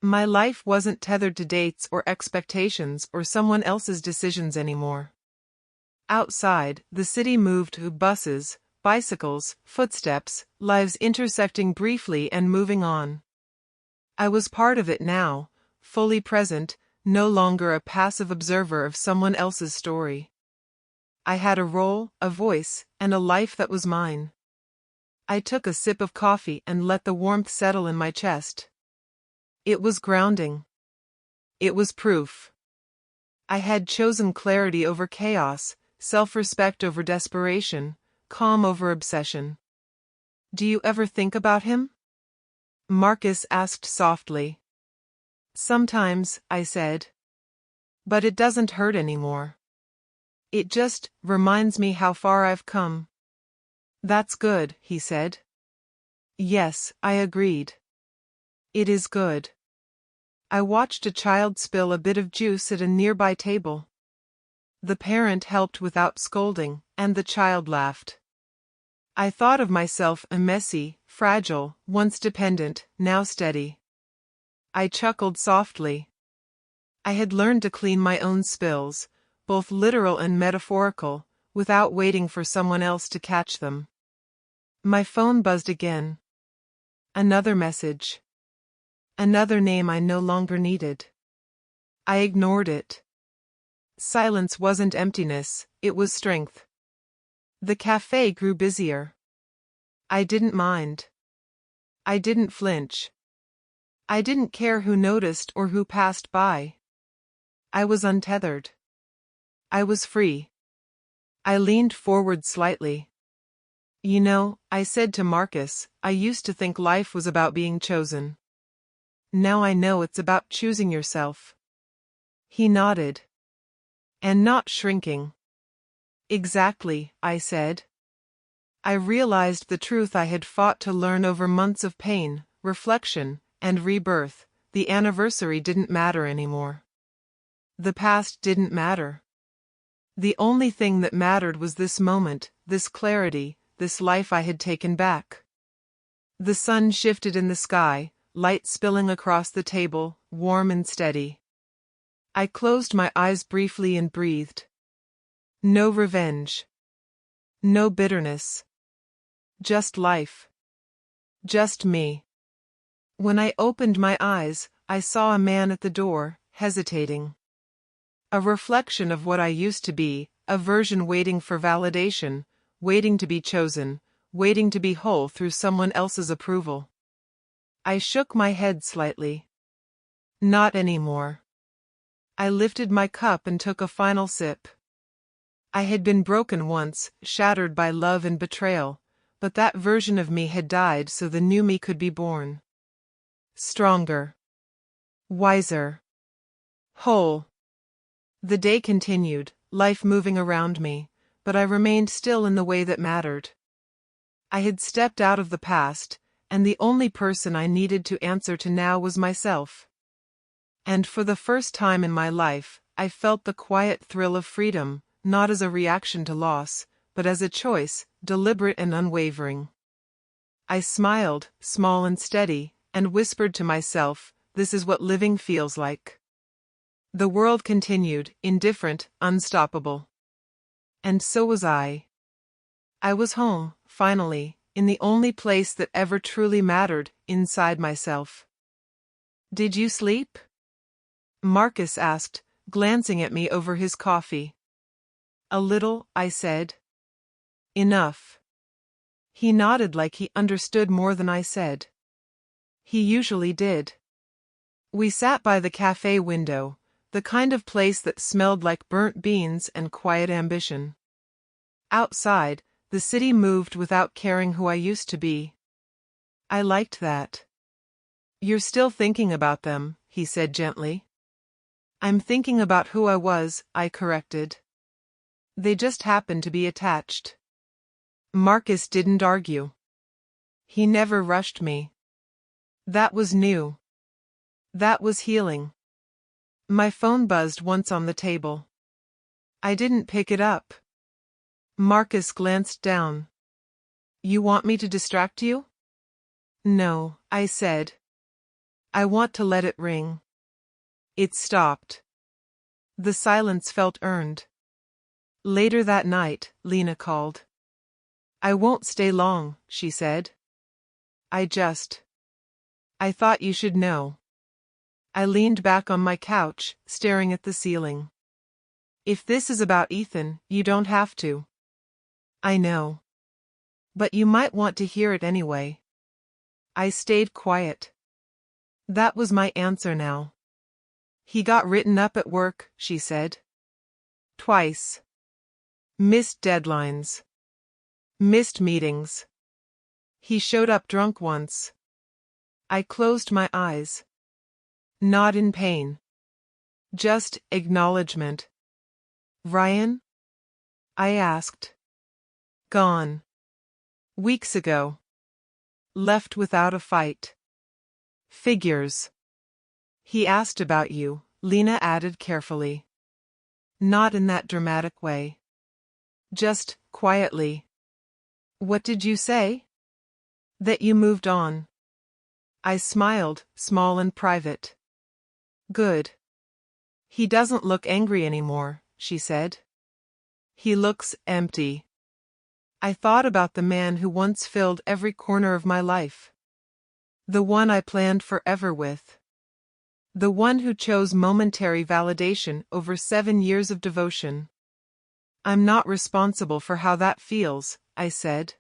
My life wasn't tethered to dates or expectations or someone else's decisions anymore. Outside, the city moved with buses, bicycles, footsteps, lives intersecting briefly and moving on. I was part of it now, fully present, no longer a passive observer of someone else's story. I had a role, a voice, and a life that was mine. I took a sip of coffee and let the warmth settle in my chest. It was grounding. It was proof. I had chosen clarity over chaos, self-respect over desperation, calm over obsession. "Do you ever think about him?" Marcus asked softly. Sometimes, I said. But it doesn't hurt anymore. It just reminds me how far I've come. That's good, he said. Yes, I agreed. It is good. I watched a child spill a bit of juice at a nearby table. The parent helped without scolding, and the child laughed. I thought of myself a messy, fragile, once dependent, now steady. I chuckled softly. I had learned to clean my own spills, both literal and metaphorical, without waiting for someone else to catch them. My phone buzzed again. Another message. Another name I no longer needed. I ignored it. Silence wasn't emptiness, it was strength. The café grew busier. I didn't mind. I didn't flinch. I didn't care who noticed or who passed by. I was untethered. I was free. I leaned forward slightly. You know, I said to Marcus, I used to think life was about being chosen. Now I know it's about choosing yourself. He nodded. And not shrinking. Exactly, I said. I realized the truth I had fought to learn over months of pain, reflection, and rebirth. The anniversary didn't matter anymore. The past didn't matter. The only thing that mattered was this moment, this clarity, this life I had taken back. The sun shifted in the sky, light spilling across the table, warm and steady. I closed my eyes briefly and breathed. No revenge. No bitterness. Just life. Just me. When I opened my eyes, I saw a man at the door, hesitating. A reflection of what I used to be, a version waiting for validation, waiting to be chosen, waiting to be whole through someone else's approval. I shook my head slightly. Not anymore. I lifted my cup and took a final sip. I had been broken once, shattered by love and betrayal, but that version of me had died so the new me could be born. Stronger. Wiser. Whole. The day continued, life moving around me, but I remained still in the way that mattered. I had stepped out of the past, and the only person I needed to answer to now was myself. And for the first time in my life, I felt the quiet thrill of freedom, not as a reaction to loss, but as a choice, deliberate and unwavering. I smiled, small and steady, and whispered to myself, this is what living feels like. The world continued, indifferent, unstoppable. And so was I. I was home, finally, in the only place that ever truly mattered, inside myself. Did you sleep? Marcus asked, glancing at me over his coffee. A little, I said. Enough. He nodded like he understood more than I said. He usually did. We sat by the cafe window, the kind of place that smelled like burnt beans and quiet ambition. Outside, the city moved without caring who I used to be. I liked that. You're still thinking about them, he said gently. I'm thinking about who I was, I corrected. They just happen to be attached. Marcus didn't argue. He never rushed me. That was new. That was healing. My phone buzzed once on the table. I didn't pick it up. Marcus glanced down. You want me to distract you? No, I said. I want to let it ring. It stopped. The silence felt earned. Later that night, Lena called. I won't stay long, she said. I thought you should know. I leaned back on my couch, staring at the ceiling. If this is about Ethan, you don't have to. I know. But you might want to hear it anyway. I stayed quiet. That was my answer now. He got written up at work, she said. Twice. Missed deadlines. Missed meetings. He showed up drunk once. I closed my eyes. Not in pain. Just acknowledgement. Ryan? I asked. Gone. Weeks ago. Left without a fight. Figures. He asked about you, Lena added carefully. Not in that dramatic way. Just quietly. What did you say? That you moved on. I smiled, small and private. Good. He doesn't look angry anymore, she said. He looks empty. I thought about the man who once filled every corner of my life. The one I planned forever with. The one who chose momentary validation over 7 years of devotion. I'm not responsible for how that feels, I said.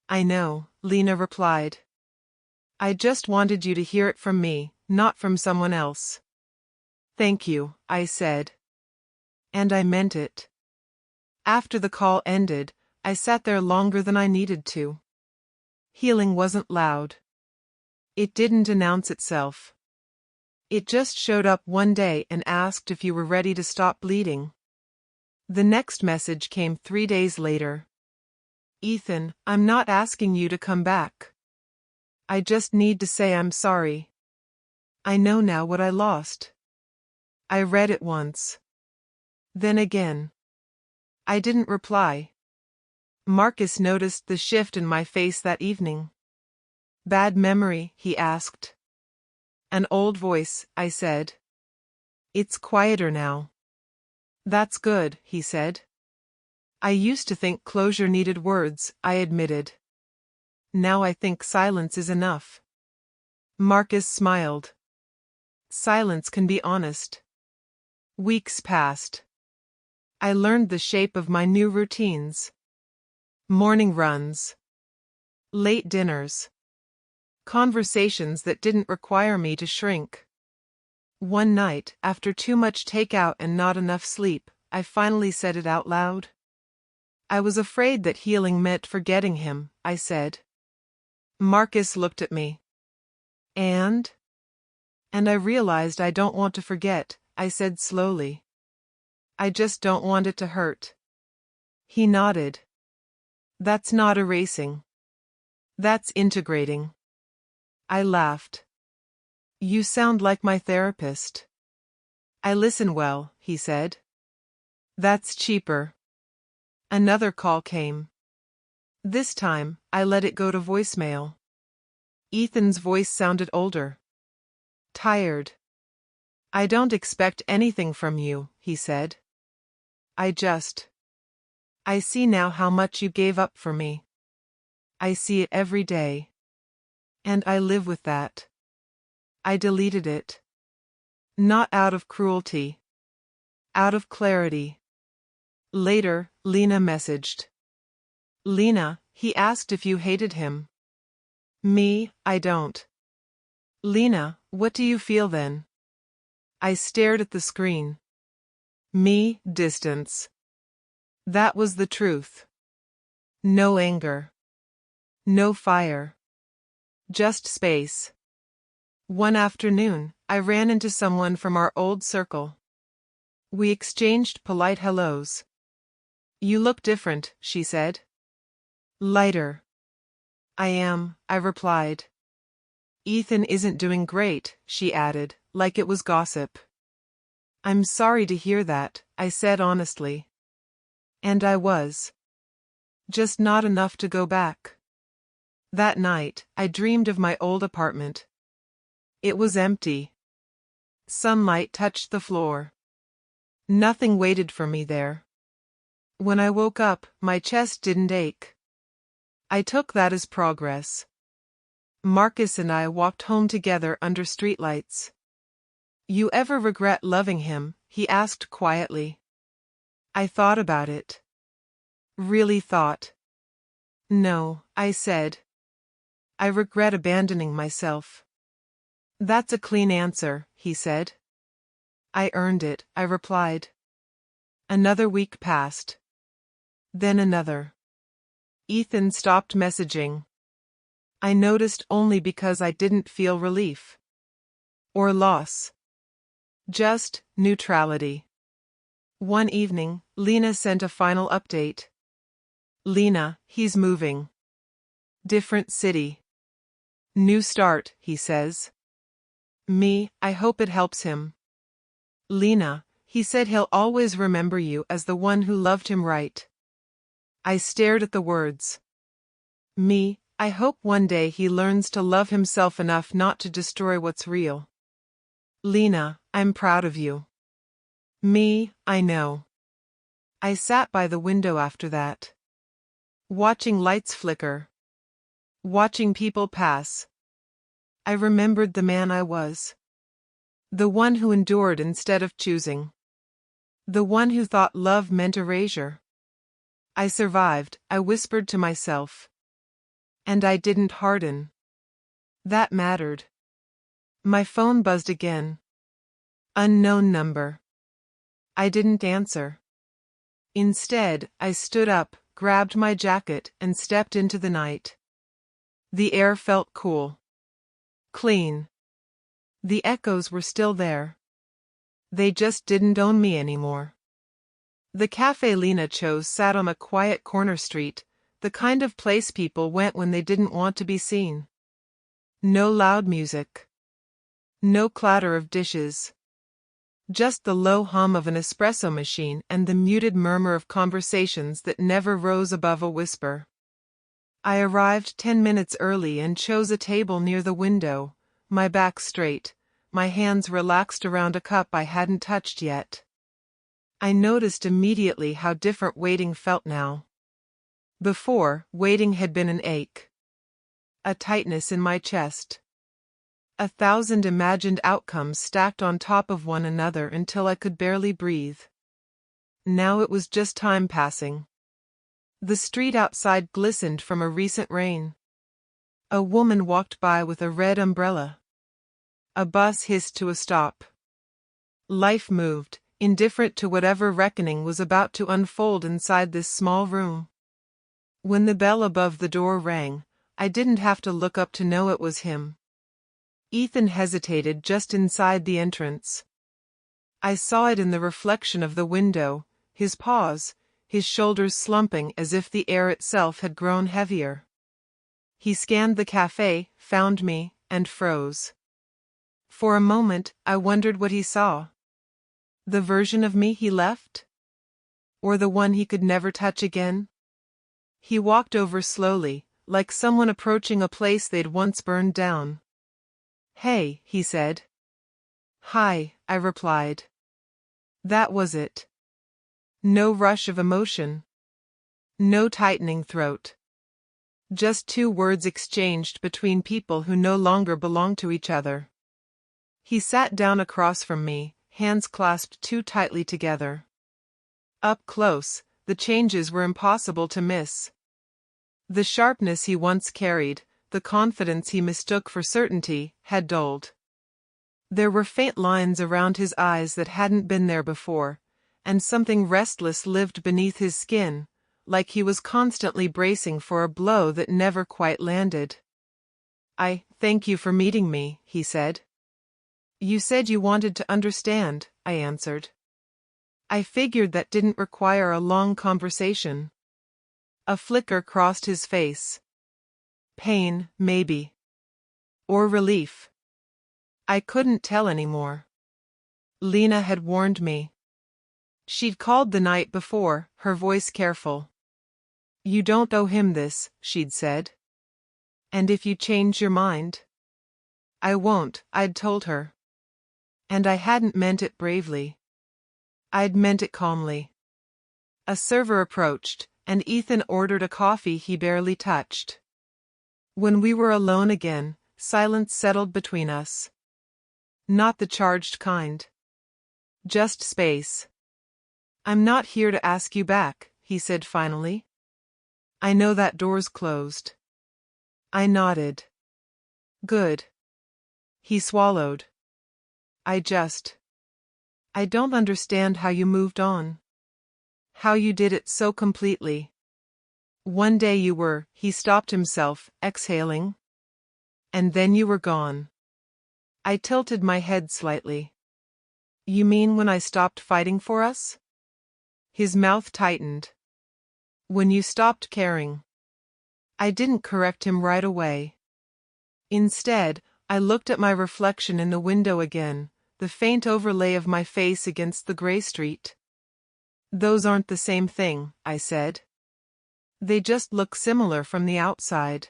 I know, Lena replied. I just wanted you to hear it from me, not from someone else. Thank you, I said. And I meant it. After the call ended, I sat there longer than I needed to. Healing wasn't loud. It didn't announce itself. It just showed up one day and asked if you were ready to stop bleeding. The next message came 3 days later. Ethan, I'm not asking you to come back. I just need to say I'm sorry. I know now what I lost. I read it once. Then again. I didn't reply. Marcus noticed the shift in my face that evening. Bad memory, he asked. An old voice, I said. It's quieter now. That's good, he said. I used to think closure needed words, I admitted. Now I think silence is enough. Marcus smiled. Silence can be honest. Weeks passed. I learned the shape of my new routines. Morning runs. Late dinners. Conversations that didn't require me to shrink. One night, after too much takeout and not enough sleep, I finally said it out loud. I was afraid that healing meant forgetting him, I said. Marcus looked at me. And I realized I don't want to forget, I said slowly. I just don't want it to hurt. He nodded. That's not erasing. That's integrating. I laughed. You sound like my therapist. I listen well, he said. That's cheaper. Another call came. This time, I let it go to voicemail. Ethan's voice sounded older. Tired. I don't expect anything from you, he said. I see now how much you gave up for me. I see it every day. And I live with that. I deleted it. Not out of cruelty. Out of clarity. Later, Lena messaged. Lena, he asked if you hated him. Me, I don't. Lena, what do you feel then? I stared at the screen. Me, distance. That was the truth. No anger. No fire. Just space. One afternoon, I ran into someone from our old circle. We exchanged polite hellos. You look different, she said. Lighter. I am, I replied. Ethan isn't doing great, she added, like it was gossip. I'm sorry to hear that, I said honestly. And I was. Just not enough to go back. That night, I dreamed of my old apartment. It was empty. Sunlight touched the floor. Nothing waited for me there. When I woke up, my chest didn't ache. I took that as progress. Marcus and I walked home together under streetlights. You ever regret loving him? He asked quietly. I thought about it. Really thought. No, I said. I regret abandoning myself. That's a clean answer, he said. I earned it, I replied. Another week passed. Then another. Ethan stopped messaging. I noticed only because I didn't feel relief. or loss. Just neutrality. One evening, Lena sent a final update. Lena, he's moving. Different city. New start, he says. Me, I hope it helps him. Lena, he said he'll always remember you as the one who loved him right. I stared at the words. Me, I hope one day he learns to love himself enough not to destroy what's real. Lena, I'm proud of you. Me, I know. I sat by the window after that. Watching lights flicker. Watching people pass. I remembered the man I was. The one who endured instead of choosing. The one who thought love meant erasure. I survived, I whispered to myself. And I didn't harden. That mattered. My phone buzzed again. Unknown number. I didn't answer. Instead, I stood up, grabbed my jacket, and stepped into the night. The air felt cool. Clean. The echoes were still there. They just didn't own me anymore. The café Lena chose sat on a quiet corner street, the kind of place people went when they didn't want to be seen. No loud music. No clatter of dishes. Just the low hum of an espresso machine and the muted murmur of conversations that never rose above a whisper. I arrived 10 minutes early and chose a table near the window, my back straight, my hands relaxed around a cup I hadn't touched yet. I noticed immediately how different waiting felt now. Before, waiting had been an ache. A tightness in my chest. 1,000 imagined outcomes stacked on top of one another until I could barely breathe. Now it was just time passing. The street outside glistened from a recent rain. A woman walked by with a red umbrella. A bus hissed to a stop. Life moved, indifferent to whatever reckoning was about to unfold inside this small room. When the bell above the door rang, I didn't have to look up to know it was him. Ethan hesitated just inside the entrance. I saw it in the reflection of the window, his pause, his shoulders slumping as if the air itself had grown heavier. He scanned the café, found me, and froze. For a moment, I wondered what he saw. The version of me he left? Or the one he could never touch again? He walked over slowly, like someone approaching a place they'd once burned down. Hey, he said. Hi, I replied. That was it. No rush of emotion. No tightening throat. Just 2 words exchanged between people who no longer belonged to each other. He sat down across from me, hands clasped too tightly together. Up close, the changes were impossible to miss. The sharpness he once carried, the confidence he mistook for certainty, had dulled. There were faint lines around his eyes that hadn't been there before, and something restless lived beneath his skin, like he was constantly bracing for a blow that never quite landed. Thank you for meeting me, he said. You said you wanted to understand, I answered. I figured that didn't require a long conversation. A flicker crossed his face. Pain, maybe. Or relief. I couldn't tell anymore. Lena had warned me. She'd called the night before, her voice careful. You don't owe him this, she'd said. And if you change your mind? I won't, I'd told her. And I hadn't meant it bravely. I'd meant it calmly. A server approached, and Ethan ordered a coffee he barely touched. When we were alone again, silence settled between us. Not the charged kind. Just space. I'm not here to ask you back, he said finally. I know that door's closed. I nodded. Good. He swallowed. I don't understand how you moved on. How you did it so completely. One day you were, he stopped himself, exhaling. And then you were gone. I tilted my head slightly. You mean when I stopped fighting for us? His mouth tightened. When you stopped caring. I didn't correct him right away. Instead, I looked at my reflection in the window again, the faint overlay of my face against the gray street. Those aren't the same thing, I said. They just look similar from the outside.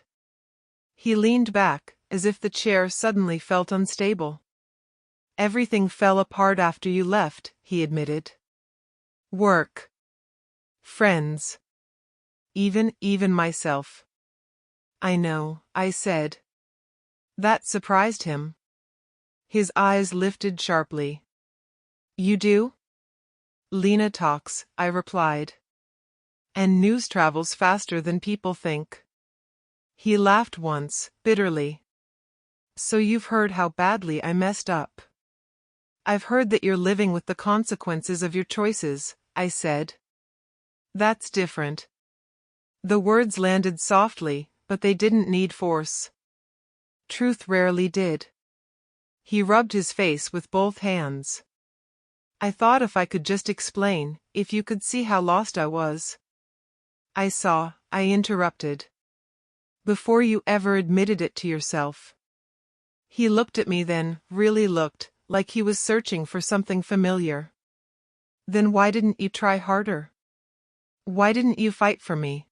He leaned back, as if the chair suddenly felt unstable. Everything fell apart after you left, he admitted. Work. Friends. Even myself. I know, I said. That surprised him. His eyes lifted sharply. You do? Lena talks, I replied. And news travels faster than people think. He laughed once, bitterly. So you've heard how badly I messed up. I've heard that you're living with the consequences of your choices, I said. That's different. The words landed softly, but they didn't need force. Truth rarely did. He rubbed his face with both hands. I thought if I could just explain, if you could see how lost I was. I interrupted. Before you ever admitted it to yourself. He looked at me then, really looked, like he was searching for something familiar. Then why didn't you try harder? Why didn't you fight for me?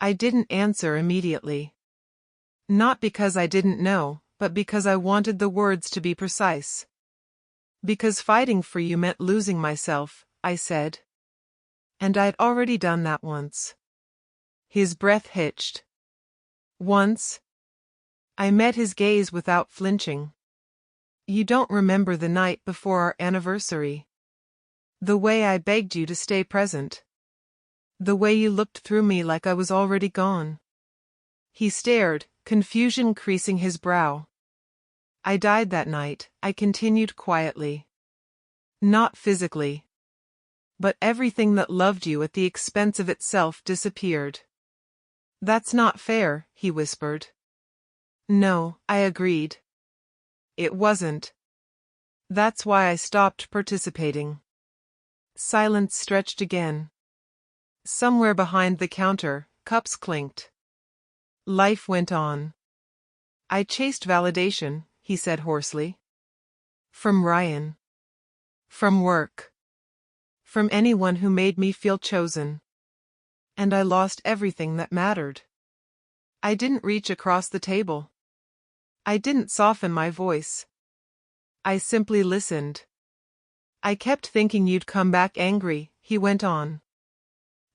I didn't answer immediately. Not because I didn't know, but because I wanted the words to be precise. Because fighting for you meant losing myself, I said. And I'd already done that once. His breath hitched. Once? I met his gaze without flinching. You don't remember the night before our anniversary. The way I begged you to stay present. The way you looked through me like I was already gone. He stared, confusion creasing his brow. I died that night, I continued quietly. Not physically. But everything that loved you at the expense of itself disappeared. That's not fair, he whispered. No, I agreed. It wasn't. That's why I stopped participating. Silence stretched again. Somewhere behind the counter, cups clinked. Life went on. I chased validation, he said hoarsely. From Ryan. From work. From anyone who made me feel chosen. And I lost everything that mattered. I didn't reach across the table. I didn't soften my voice. I simply listened. I kept thinking you'd come back angry, he went on.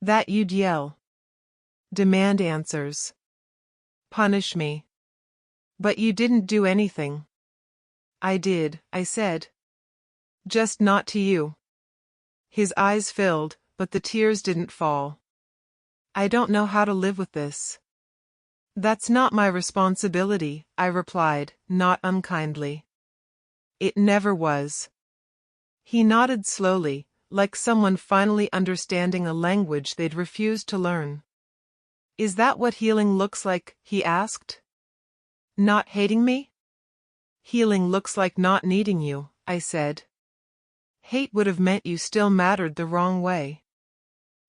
That you'd yell. Demand answers. Punish me. But you didn't do anything. I did, I said. Just not to you. His eyes filled, but the tears didn't fall. I don't know how to live with this. That's not my responsibility, I replied, not unkindly. It never was. He nodded slowly, like someone finally understanding a language they'd refused to learn. Is that what healing looks like? He asked. Not hating me? Healing looks like not needing you, I said. Hate would have meant you still mattered the wrong way.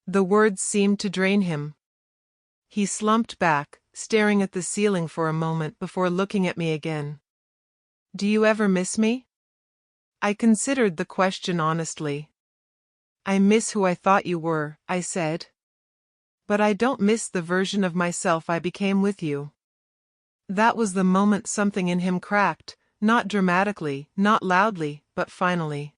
The words seemed to drain him. He slumped back, staring at the ceiling for a moment before looking at me again. Do you ever miss me? I considered the question honestly. I miss who I thought you were, I said. But I don't miss the version of myself I became with you. That was the moment something in him cracked, not dramatically, not loudly, but finally.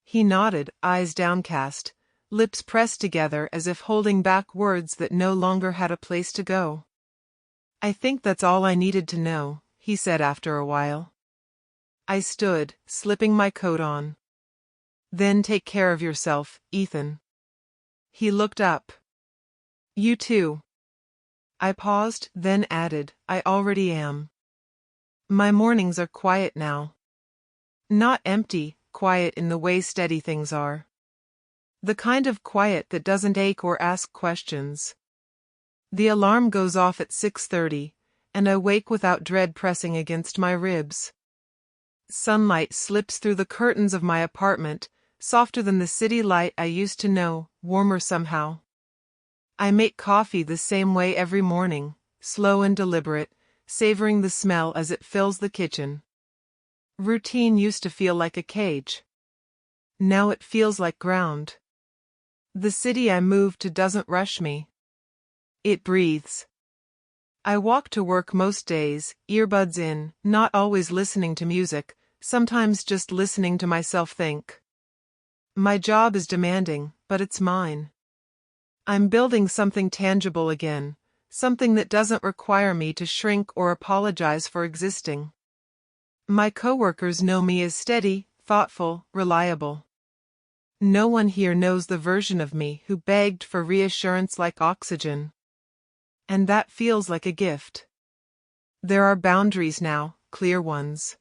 He nodded, eyes downcast, lips pressed together as if holding back words that no longer had a place to go. I think that's all I needed to know, he said after a while. I stood, slipping my coat on. Then take care of yourself, Ethan. He looked up. You too. I paused, then added, I already am. My mornings are quiet now. Not empty, quiet in the way steady things are. The kind of quiet that doesn't ache or ask questions. The alarm goes off at 6:30, and I wake without dread pressing against my ribs. Sunlight slips through the curtains of my apartment, softer than the city light I used to know, warmer somehow. I make coffee the same way every morning, slow and deliberate, savoring the smell as it fills the kitchen. Routine used to feel like a cage. Now it feels like ground. The city I moved to doesn't rush me. It breathes. I walk to work most days, earbuds in, not always listening to music, sometimes just listening to myself think. My job is demanding, but it's mine. I'm building something tangible again, something that doesn't require me to shrink or apologize for existing. My coworkers know me as steady, thoughtful, reliable. No one here knows the version of me who begged for reassurance like oxygen. And that feels like a gift. There are boundaries now, clear ones.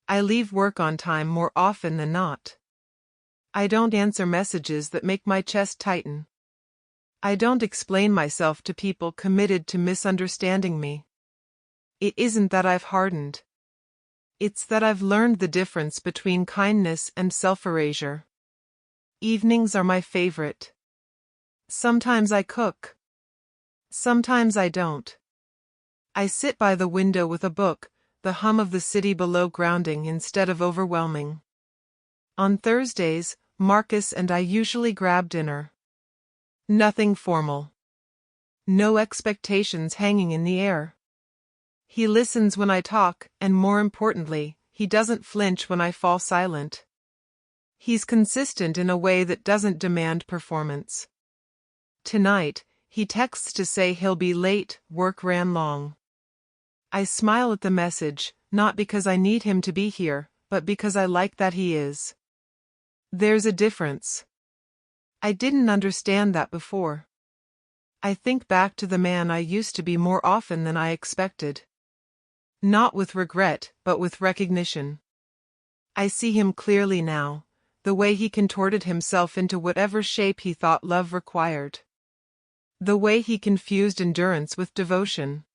I leave work on time more often than not. I don't answer messages that make my chest tighten. I don't explain myself to people committed to misunderstanding me. It isn't that I've hardened. It's that I've learned the difference between kindness and self-erasure. Evenings are my favorite. Sometimes I cook. Sometimes I don't. I sit by the window with a book, the hum of the city below grounding instead of overwhelming. On Thursdays, Marcus and I usually grab dinner. Nothing formal. No expectations hanging in the air. He listens when I talk, and more importantly, he doesn't flinch when I fall silent. He's consistent in a way that doesn't demand performance. Tonight, he texts to say he'll be late, work ran long. I smile at the message, not because I need him to be here, but because I like that he is. There's a difference. I didn't understand that before. I think back to the man I used to be more often than I expected. Not with regret, but with recognition. I see him clearly now, the way he contorted himself into whatever shape he thought love required. The way he confused endurance with devotion.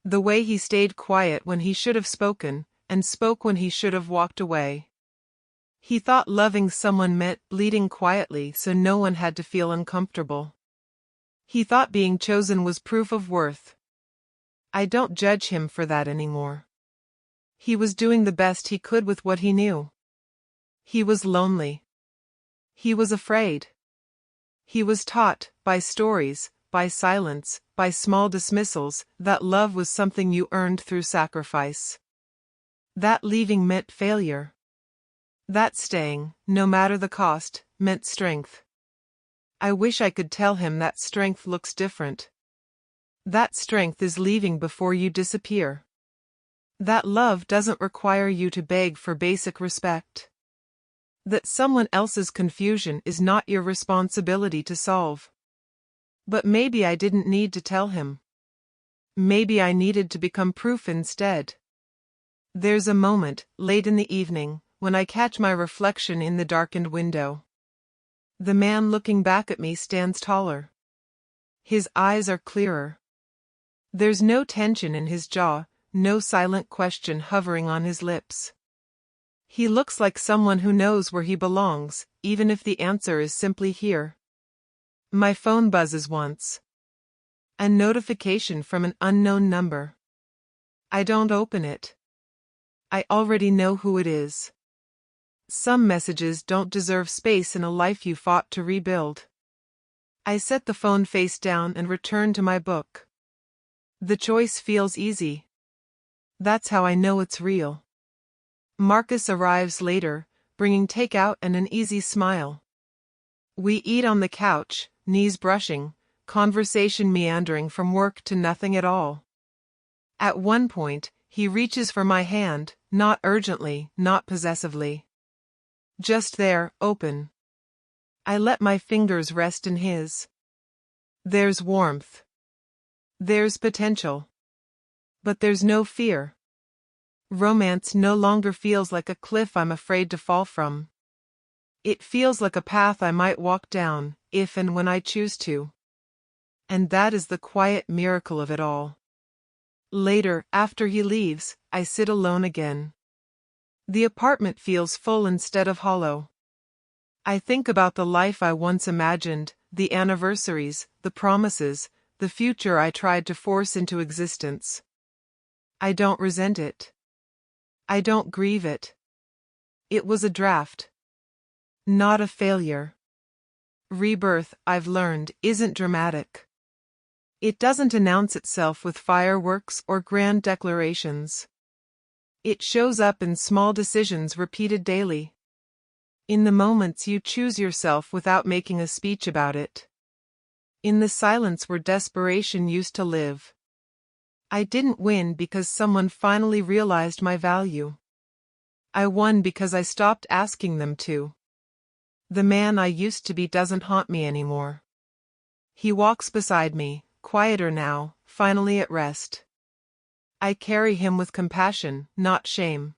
The way he stayed quiet when he should have spoken, and spoke when he should have walked away. He thought loving someone meant bleeding quietly so no one had to feel uncomfortable. He thought being chosen was proof of worth. I don't judge him for that anymore. He was doing the best he could with what he knew. He was lonely. He was afraid. He was taught, by stories, by silence, by small dismissals, that love was something you earned through sacrifice. That leaving meant failure. That staying, no matter the cost, meant strength. I wish I could tell him that strength looks different. That strength is leaving before you disappear. That love doesn't require you to beg for basic respect. That someone else's confusion is not your responsibility to solve. But maybe I didn't need to tell him. Maybe I needed to become proof instead. There's a moment, late in the evening, when I catch my reflection in the darkened window. The man looking back at me stands taller. His eyes are clearer. There's no tension in his jaw, no silent question hovering on his lips. He looks like someone who knows where he belongs, even if the answer is simply here. My phone buzzes once. A notification from an unknown number. I don't open it. I already know who it is. Some messages don't deserve space in a life you fought to rebuild. I set the phone face down and return to my book. The choice feels easy. That's how I know it's real. Marcus arrives later, bringing takeout and an easy smile. We eat on the couch, knees brushing, conversation meandering from work to nothing at all. At one point, he reaches for my hand, not urgently, not possessively. Just there, open. I let my fingers rest in his. There's warmth. There's potential. But there's no fear. Romance no longer feels like a cliff I'm afraid to fall from. It feels like a path I might walk down, if and when I choose to. And that is the quiet miracle of it all. Later, after he leaves, I sit alone again. The apartment feels full instead of hollow. I think about the life I once imagined, the anniversaries, the promises, the future I tried to force into existence. I don't resent it. I don't grieve it. It was a draft. Not a failure. Rebirth, I've learned, isn't dramatic. It doesn't announce itself with fireworks or grand declarations. It shows up in small decisions repeated daily. In the moments you choose yourself without making a speech about it. In the silence where desperation used to live. I didn't win because someone finally realized my value. I won because I stopped asking them to. The man I used to be doesn't haunt me anymore. He walks beside me, quieter now, finally at rest. I carry him with compassion, not shame.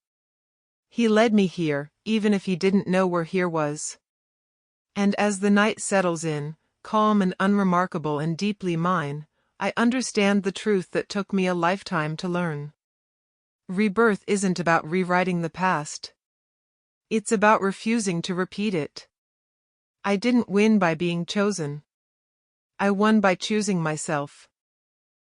He led me here, even if he didn't know where here was. And as the night settles in, calm and unremarkable and deeply mine, I understand the truth that took me a lifetime to learn. Rebirth isn't about rewriting the past. It's about refusing to repeat it. I didn't win by being chosen. I won by choosing myself.